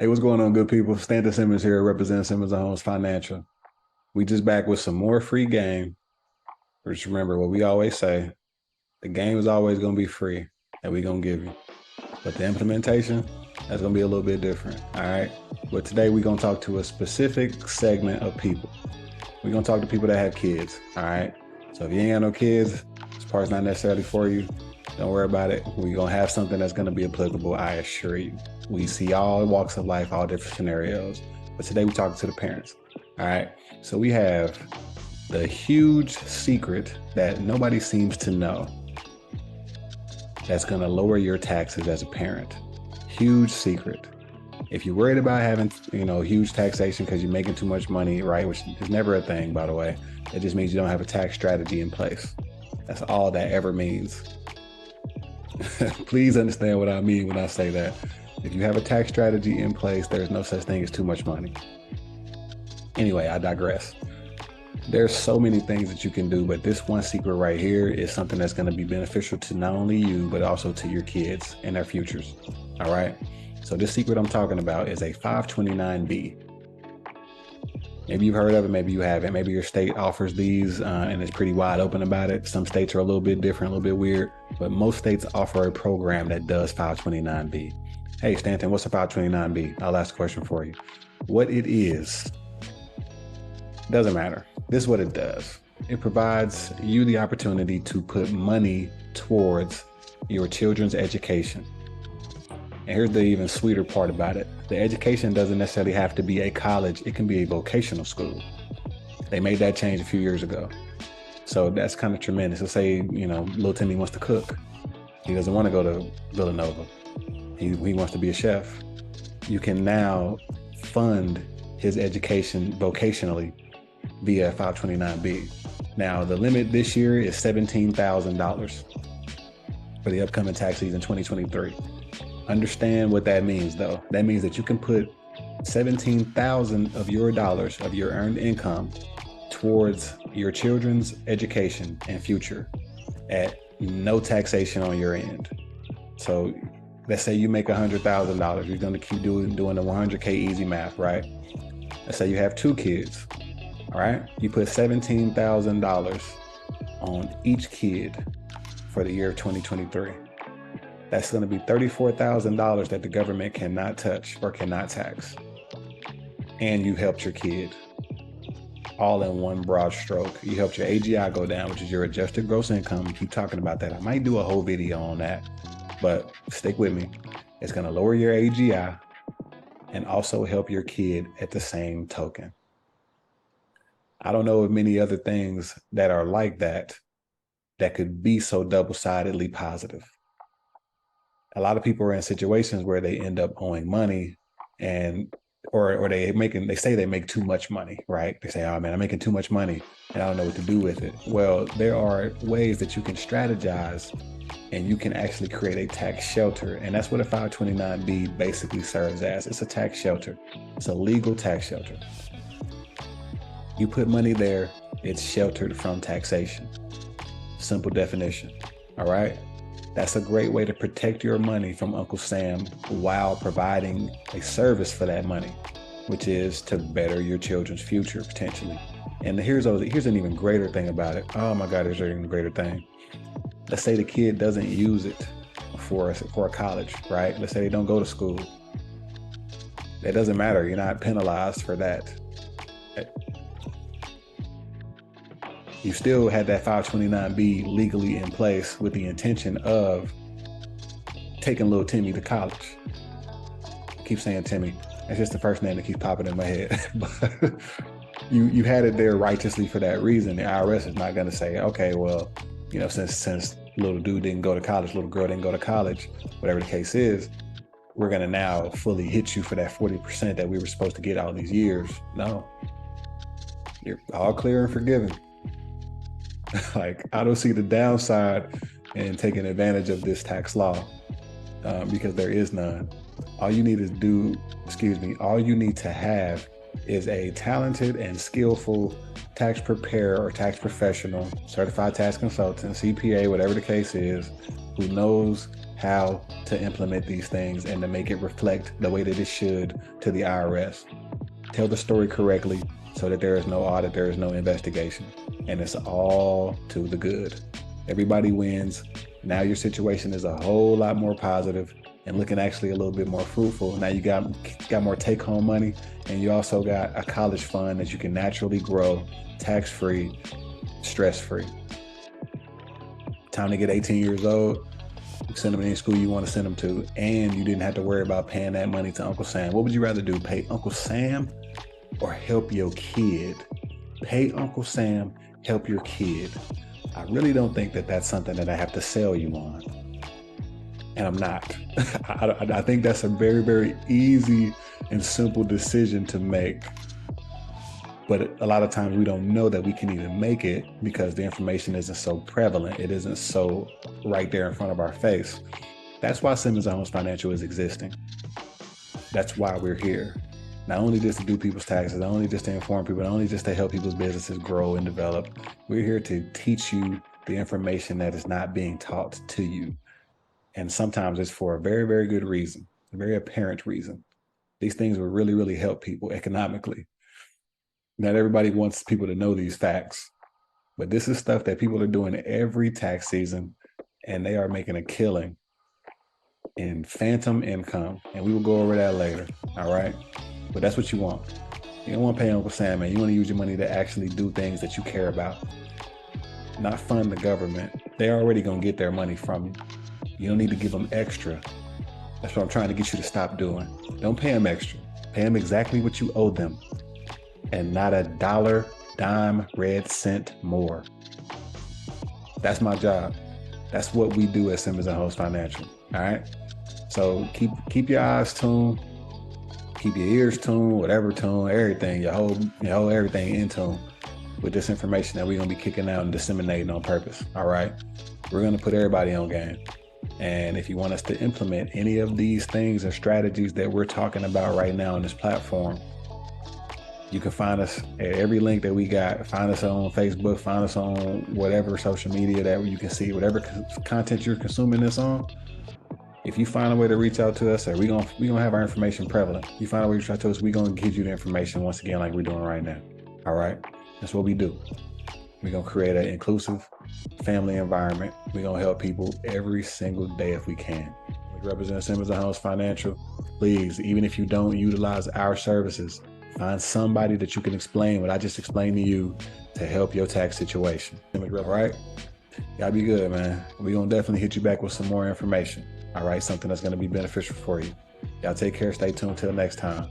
Hey, what's going on, good people? Stanton Simmons here, representing Simmons and Holmes Financial. We just back with some more free game. Just remember what we always say: the game is always going to be free that we're going to give you, but the implementation that's going to be a little bit different. All right. But today we're going to talk to a specific segment of people. We're going to talk to people that have kids. All right. So if you ain't got no kids, this part's not necessarily for you. Don't worry about it. We're going to have something that's going to be applicable, I assure you. We see all walks of life, all different scenarios. But today we're talking to the parents. All right. So we have the huge secret that nobody seems to know that's going to lower your taxes as a parent. Huge secret. If you're worried about having, huge taxation because you're making too much money, right? Which is never a thing, by the way. It just means you don't have a tax strategy in place. That's all that ever means. Please understand what I mean when I say that. If you have a tax strategy in place, there's no such thing as too much money. Anyway, I digress. There's so many things that you can do, but this one secret right here is something that's going to be beneficial to not only you, but also to your kids and their futures. All right. So this secret I'm talking about is a 529B. Maybe you've heard of it, maybe you haven't. Maybe your state offers these and it's pretty wide open about it. Some states are a little bit different, a little bit weird, but most states offer a program that does 529B. Hey, Stanton, what's a 529B? I'll ask a question for you. What it is, doesn't matter. This is what it does. It provides you the opportunity to put money towards your children's education. And here's the even sweeter part about it. The education doesn't necessarily have to be a college. It can be a vocational school. They made that change a few years ago. So that's kind of tremendous. Let's say, little Timmy wants to cook. He doesn't want to go to Villanova. He wants to be a chef. You can now fund his education vocationally via 529B. Now, the limit this year is $17,000 for the upcoming tax season 2023. Understand what that means, though. That means that you can put 17,000 of your dollars of your earned income towards your children's education and future at no taxation on your end. So let's say you make $100,000. You're going to keep doing the 100K easy math, right? Let's say you have two kids. All right. You put $17,000 on each kid for the year of 2023. That's going to be $34,000 that the government cannot touch or cannot tax. And you helped your kid all in one broad stroke. You helped your AGI go down, which is your adjusted gross income. You keep talking about that. I might do a whole video on that, but stick with me. It's going to lower your AGI and also help your kid at the same token. I don't know of many other things that are like that could be so double-sidedly positive. A lot of people are in situations where they end up owing money or they say they make too much money, right? They say, oh man, I'm making too much money and I don't know what to do with it. Well, there are ways that you can strategize and you can actually create a tax shelter. And that's what a 529B basically serves as. It's a tax shelter. It's a legal tax shelter. You put money there, it's sheltered from taxation. Simple definition. All right. That's a great way to protect your money from Uncle Sam while providing a service for that money, which is to better your children's future potentially. And here's an even greater thing about it. Oh my God, there's an even greater thing. Let's say the kid doesn't use it for a college, right? Let's say they don't go to school. That doesn't matter. You're not penalized for that. You still had that 529B legally in place with the intention of taking little Timmy to college. I keep saying Timmy. That's just the first name that keeps popping in my head. But you had it there righteously for that reason. The IRS is not going to say, okay, well, since little dude didn't go to college, little girl didn't go to college, whatever the case is, we're going to now fully hit you for that 40% that we were supposed to get all these years. No, you're all clear and forgiven. Like, I don't see the downside in taking advantage of this tax law because there is none. All you need to have is a talented and skillful tax preparer or tax professional, certified tax consultant, CPA, whatever the case is, who knows how to implement these things and to make it reflect the way that it should to the IRS. Tell the story correctly so that there is no audit, there is no investigation, and it's all to the good. Everybody wins. Now your situation is a whole lot more positive and looking actually a little bit more fruitful. Now you got more take-home money, and you also got a college fund that you can naturally grow, tax-free, stress-free. Time to get 18 years old, you send them to any school you want to send them to, and you didn't have to worry about paying that money to Uncle Sam. What would you rather do, pay Uncle Sam or help your kid? Pay Uncle Sam, help your kid. I really don't think that that's something that I have to sell you on. And I'm not. I think that's a very, very easy and simple decision to make. But a lot of times we don't know that we can even make it because the information isn't so prevalent. It isn't so right there in front of our face. That's why Simmons & Holmes Financial is existing. That's why we're here. Not only just to do people's taxes, not only just to inform people, not only just to help people's businesses grow and develop. We're here to teach you the information that is not being taught to you. And sometimes it's for a very, very good reason, a very apparent reason. These things will really, really help people economically. Not everybody wants people to know these facts, but this is stuff that people are doing every tax season, and they are making a killing in phantom income. And we will go over that later, all right? But that's what you want. You don't want to pay Uncle Sam, man. You want to use your money to actually do things that you care about, not fund the government. They're already going to get their money from you. You don't need to give them extra. That's what I'm trying to get you to stop doing. Don't pay them extra. Pay them exactly what you owe them, and not a dollar, dime, red cent more. That's my job. That's what we do at Simmons & Holmes Financial, all right? So keep your eyes tuned, keep your ears tuned, whatever tuned, everything, your whole everything in tune with this information that we're gonna be kicking out and disseminating on purpose, all right? We're gonna put everybody on game. And if you want us to implement any of these things and strategies that we're talking about right now on this platform, you can find us at every link that we got. Find us on Facebook, find us on whatever social media that you can see, whatever content you're consuming this on. If you find a way to reach out to us, we gonna have our information prevalent. You find a way to reach out to us, we're gonna give you the information once again like we're doing right now. All right? That's what we do. We're gonna create an inclusive family environment. We're gonna help people every single day if we can. We represent Simmons & Holmes Financial. Please, even if you don't utilize our services, find somebody that you can explain what I just explained to you to help your tax situation. All right? Y'all be good, man. We're gonna definitely hit you back with some more information. All right, something that's gonna be beneficial for you. Y'all take care, stay tuned till next time.